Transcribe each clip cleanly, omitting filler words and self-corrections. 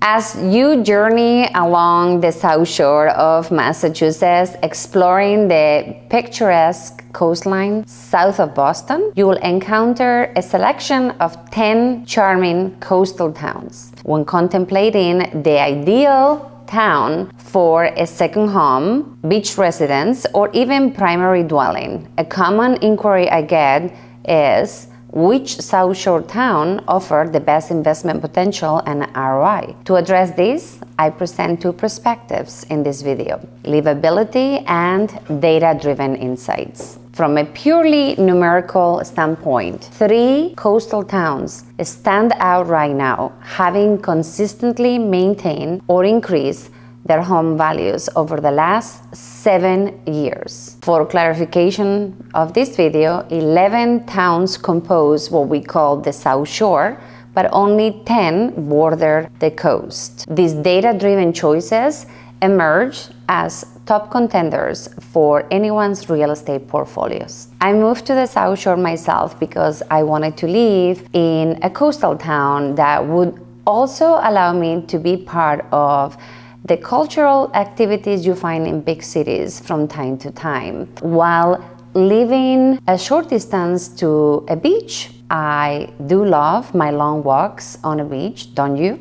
As you journey along the South Shore of Massachusetts, exploring the picturesque coastline south of Boston, you will encounter a selection of 10 charming coastal towns. When contemplating the ideal town for a second home, beach residence, or even primary dwelling, a common inquiry I get is which South Shore town offers the best investment potential and ROI. To address this, I present two perspectives in this video: livability and data-driven insights. From a purely numerical standpoint, 3 coastal towns stand out right now, having consistently maintained or increased their home values over the last 7 years. For clarification of this video, 11 towns compose what we call the South Shore, but only 10 border the coast. These data-driven choices emerge as top contenders for anyone's real estate portfolios. I moved to the South Shore myself because I wanted to live in a coastal town that would also allow me to be part of the cultural activities you find in big cities from time to time. While living a short distance to a beach, I do love my long walks on a beach, don't you?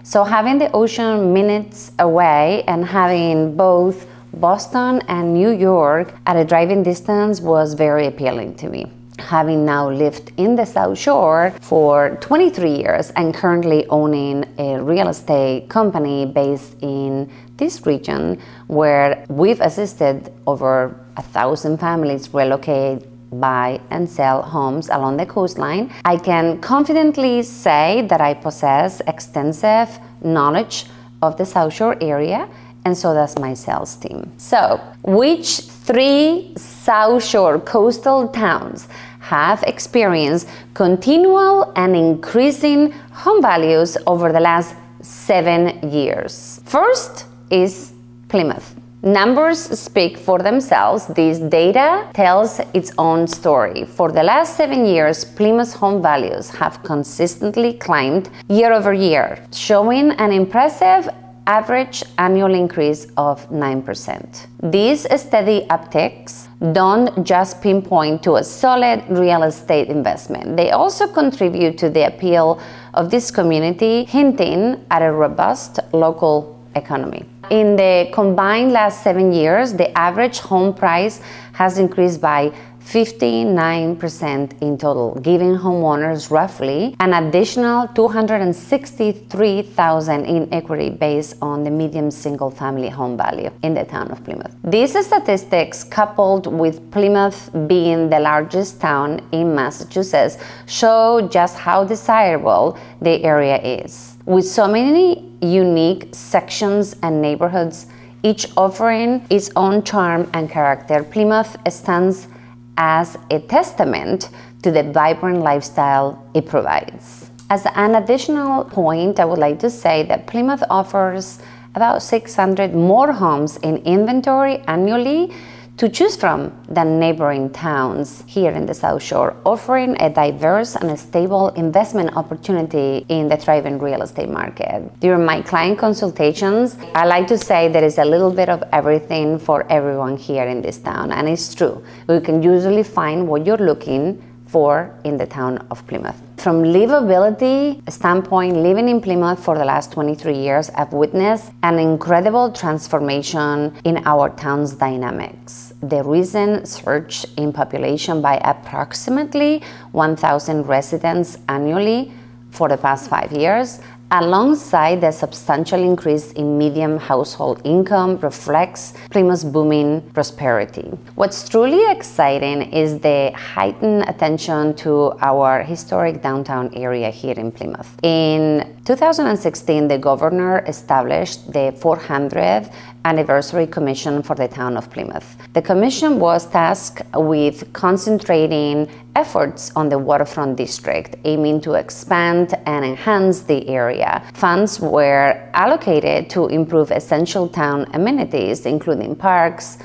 So having the ocean minutes away and having both Boston and New York at a driving distance was very appealing to me. Having now lived in the South Shore for 23 years and currently owning a real estate company based in this region, where we've assisted over 1,000 families relocate, buy and sell homes along the coastline, I can confidently say that I possess extensive knowledge of the South Shore area, and so does my sales team. So, which 3 South Shore coastal towns have experienced continual and increasing home values over the last 7 years? First is Plymouth. Numbers speak for themselves. This data tells its own story. For the last 7 years, Plymouth's home values have consistently climbed year over year, showing an impressive average annual increase of 9%. These steady upticks don't just pinpoint to a solid real estate investment. They also contribute to the appeal of this community, hinting at a robust local economy. In the combined last 7 years, the average home price has increased by 59% in total, giving homeowners roughly an additional $263,000 in equity based on the median single-family home value in the town of Plymouth. These statistics, coupled with Plymouth being the largest town in Massachusetts, show just how desirable the area is. With so many unique sections and neighborhoods, each offering its own charm and character, Plymouth stands as a testament to the vibrant lifestyle it provides. As an additional point, I would like to say that Plymouth offers about 600 more homes in inventory annually to choose from than neighboring towns here in the South Shore, offering a diverse and stable investment opportunity in the thriving real estate market. During my client consultations, I like to say there is a little bit of everything for everyone here in this town, and it's true. We can usually find what you're looking for in the town of Plymouth. From livability standpoint, living in Plymouth for the last 23 years, I've witnessed an incredible transformation in our town's dynamics. The recent surge in population by approximately 1,000 residents annually for the past 5 years, alongside the substantial increase in median household income, reflects Plymouth's booming prosperity. What's truly exciting is the heightened attention to our historic downtown area here in Plymouth. In 2016, the governor established the 400th Anniversary Commission for the town of Plymouth. The commission was tasked with concentrating efforts on the waterfront district, aiming to expand and enhance the area. Funds were allocated to improve essential town amenities, including parks,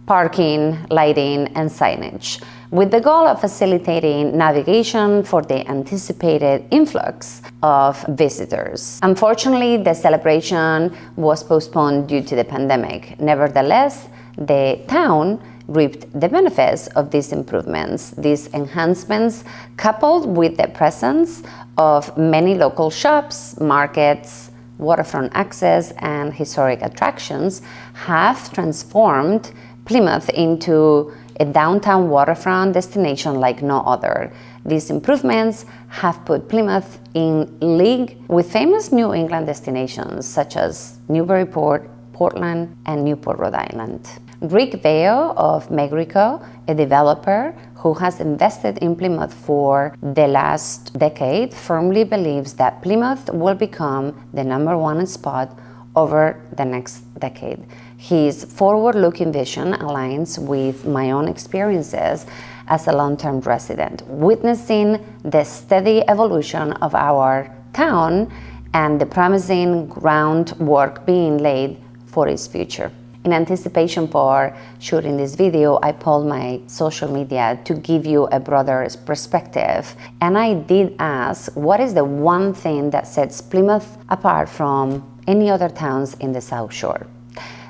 parking, lighting, and signage. with the goal of facilitating navigation for the anticipated influx of visitors. Unfortunately, the celebration was postponed due to the pandemic. Nevertheless, the town reaped the benefits of these improvements. These enhancements, coupled with the presence of many local shops, markets, waterfront access, and historic attractions, have transformed Plymouth into a downtown waterfront destination like no other. These improvements have put Plymouth in league with famous New England destinations such as Newburyport, Portland, and Newport, Rhode Island. Rick Veo of Megrico, a developer who has invested in Plymouth for the last decade, firmly believes that Plymouth will become the #1 spot over the next decade. His forward-looking vision aligns with my own experiences as a long-term resident, witnessing the steady evolution of our town and the promising groundwork being laid for its future. In anticipation for shooting this video, I polled my social media to give you a broader perspective, and I did ask, what is the one thing that sets Plymouth apart from any other towns in the South Shore?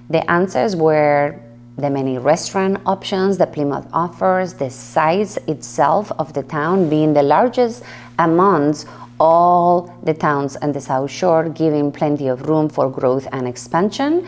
The answers were the many restaurant options that Plymouth offers, the size itself of the town being the largest amongst all the towns on the South Shore, giving plenty of room for growth and expansion,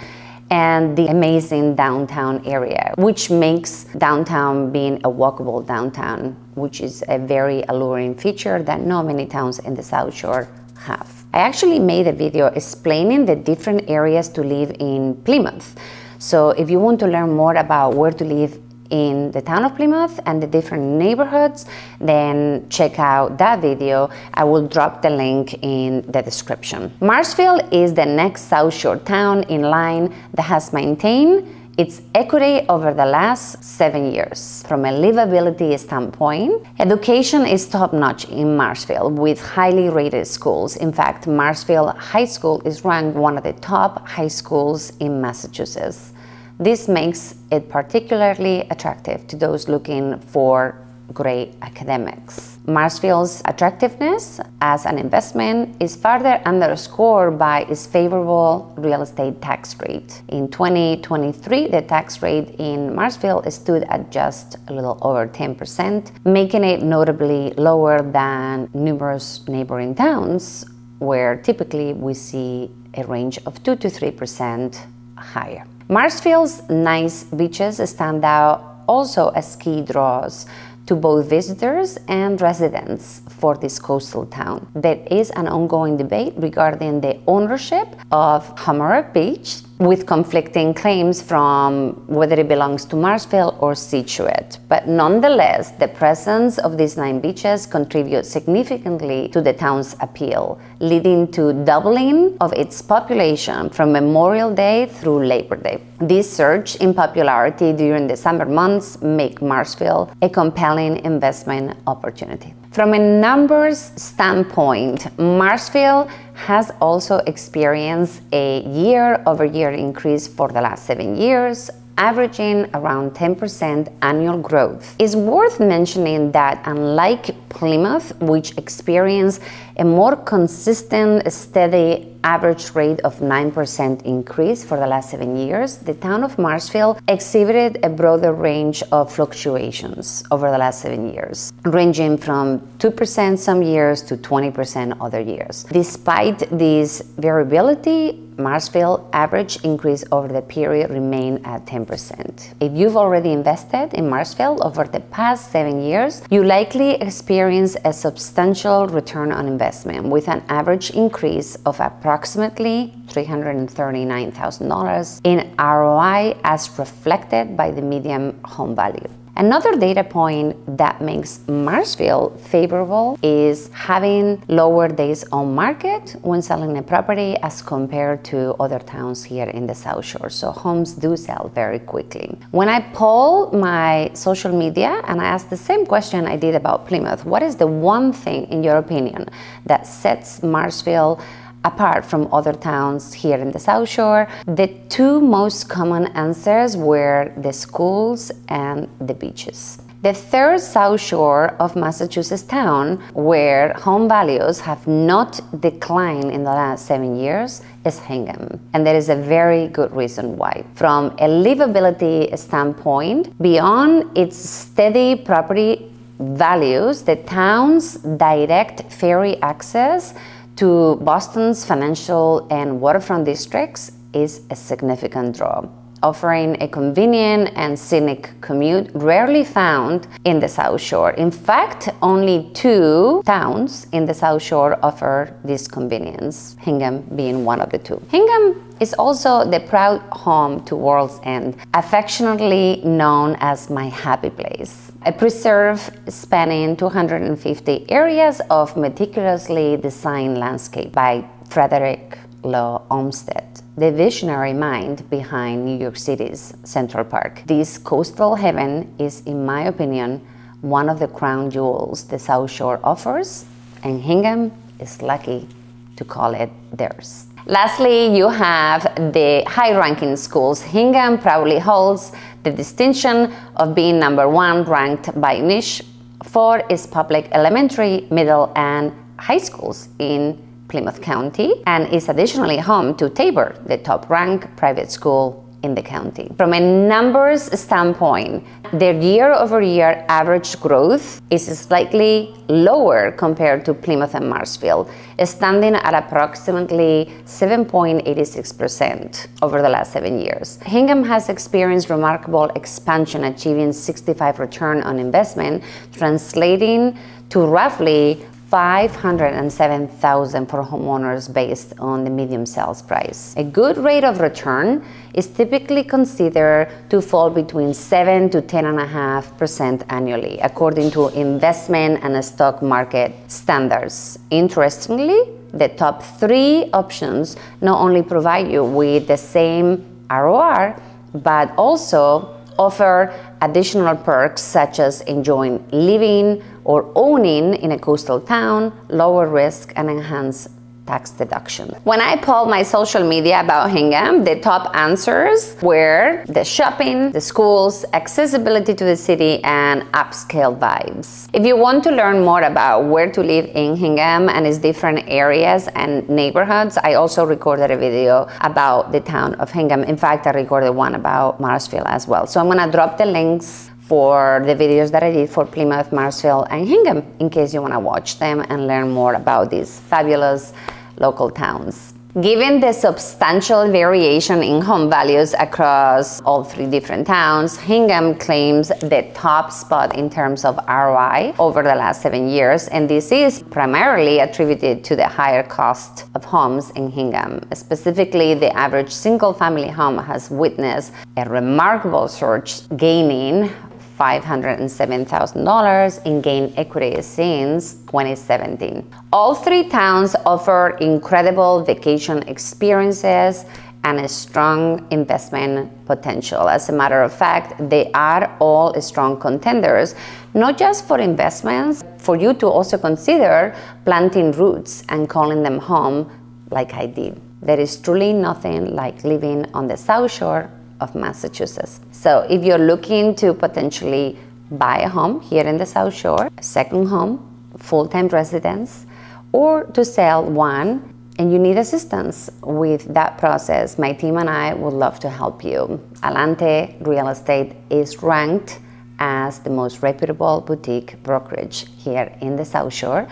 and the amazing downtown area, which makes downtown being a walkable downtown, which is a very alluring feature that not many towns in the South Shore have. I actually made a video explaining the different areas to live in Plymouth. So if you want to learn more about where to live in the town of Plymouth and the different neighborhoods, then check out that video. I will drop the link in the description. Marshfield is the next South Shore town in line that has maintained its equity over the last 7 years. From a livability standpoint, education is top-notch in Marshfield with highly rated schools. In fact, Marshfield High School is ranked one of the top high schools in Massachusetts. This makes it particularly attractive to those looking for great academics. Marshfield's attractiveness as an investment is further underscored by its favorable real estate tax rate. In 2023, the tax rate in Marshfield stood at just a little over 10%, making it notably lower than numerous neighboring towns, where typically we see a range of 2 to 3% higher. Marshfield's nice beaches stand out also as key draws to both visitors and residents for this coastal town. There is an ongoing debate regarding the ownership of Hammerock Beach, with conflicting claims from whether it belongs to Marshfield or Scituate. But nonetheless, the presence of these 9 beaches contributes significantly to the town's appeal, leading to doubling of its population from Memorial Day through Labor Day. This surge in popularity during the summer months make Marshfield a compelling investment opportunity. From a numbers standpoint, Marshfield has also experienced a year-over-year increase for the last 7 years, averaging around 10% annual growth. It's worth mentioning that unlike Plymouth, which experienced a more consistent, steady average rate of 9% increase for the last 7 years, the town of Marshfield exhibited a broader range of fluctuations over the last 7 years, ranging from 2% some years to 20% other years. Despite this variability, Marshfield average increase over the period remained at 10%. If you've already invested in Marshfield over the past 7 years, you likely experience a substantial return on investment with an average increase of approximately $339,000 in ROI as reflected by the median home value. Another data point that makes Marshfield favorable is having lower days on market when selling a property as compared to other towns here in the South Shore. So homes do sell very quickly. When I polled my social media and I asked the same question I did about Plymouth, what is the one thing in your opinion that sets Marshfield apart from other towns here in the South Shore? The 2 most common answers were the schools and the beaches. The third South Shore of Massachusetts town where home values have not declined in the last 7 years is Hingham. And there is a very good reason why. From a livability standpoint, beyond its steady property values, the town's direct ferry access to Boston's financial and waterfront districts is a significant draw, offering a convenient and scenic commute rarely found in the South Shore. In fact, only 2 towns in the South Shore offer this convenience, Hingham being one of the 2. Hingham is also the proud home to World's End, affectionately known as my happy place, a preserve spanning 250 areas of meticulously designed landscape by Frederick Law Olmsted, the visionary mind behind New York City's Central Park. This coastal heaven is, in my opinion, one of the crown jewels the South Shore offers, and Hingham is lucky to call it theirs. Lastly, you have the high-ranking schools. Hingham proudly holds the distinction of being #1 ranked by niche for its public elementary, middle, and high schools in Plymouth County, and is additionally home to Tabor, the top-ranked private school in the county. From a numbers standpoint, their year-over-year average growth is slightly lower compared to Plymouth and Marshfield, standing at approximately 7.86% over the last 7 years. Hingham has experienced remarkable expansion, achieving 65% return on investment, translating to roughly $507,000 for homeowners based on the median sales price. A good rate of return is typically considered to fall between 7 to 10.5% annually, according to investment and stock market standards. Interestingly, the top 3 options not only provide you with the same ROR, but also offer additional perks such as enjoying living or owning in a coastal town, lower risk, and enhanced tax deduction. When I polled my social media about Hingham, the top answers were the shopping, the schools, accessibility to the city, and upscale vibes. If you want to learn more about where to live in Hingham and its different areas and neighborhoods, I also recorded a video about the town of Hingham. In fact, I recorded one about Marshfield as well. So I'm gonna drop the links for the videos that I did for Plymouth, Marshfield, and Hingham in case you want to watch them and learn more about these fabulous local towns. Given the substantial variation in home values across all 3 different towns, Hingham claims the top spot in terms of ROI over the last 7 years, and this is primarily attributed to the higher cost of homes in Hingham. Specifically, the average single-family home has witnessed a remarkable surge, gaining $507,000 in gain equity since 2017. All 3 towns offer incredible vacation experiences and a strong investment potential. As a matter of fact, they are all strong contenders, not just for investments, for you to also consider planting roots and calling them home like I did. There is truly nothing like living on the South Shore of Massachusetts. So if you're looking to potentially buy a home here in the South Shore, a second home, full-time residence, or to sell one, and you need assistance with that process, my team and I would love to help you. ALANTE Real Estate is ranked as the most reputable boutique brokerage here in the South Shore,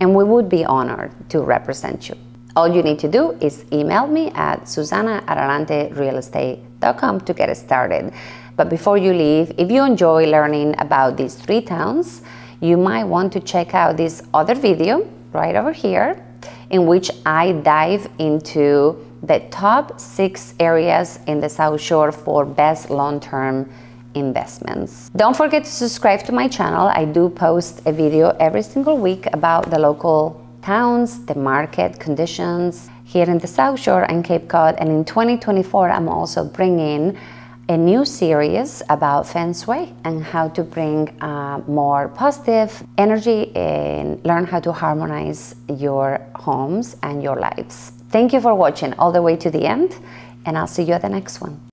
and we would be honored to represent you. All you need to do is email me at susana@alanterealestate.com to get started. But before you leave, if you enjoy learning about these 3 towns, you might want to check out this other video right over here, in which I dive into the top 6 areas in the South Shore for best long-term investments. Don't forget to subscribe to my channel. I do post a video every single week about the local towns, the market conditions here in the South Shore and Cape Cod. And in 2024, I'm also bringing a new series about Feng Shui and how to bring more positive energy and learn how to harmonize your homes and your lives. Thank you for watching all the way to the end, and I'll see you at the next one.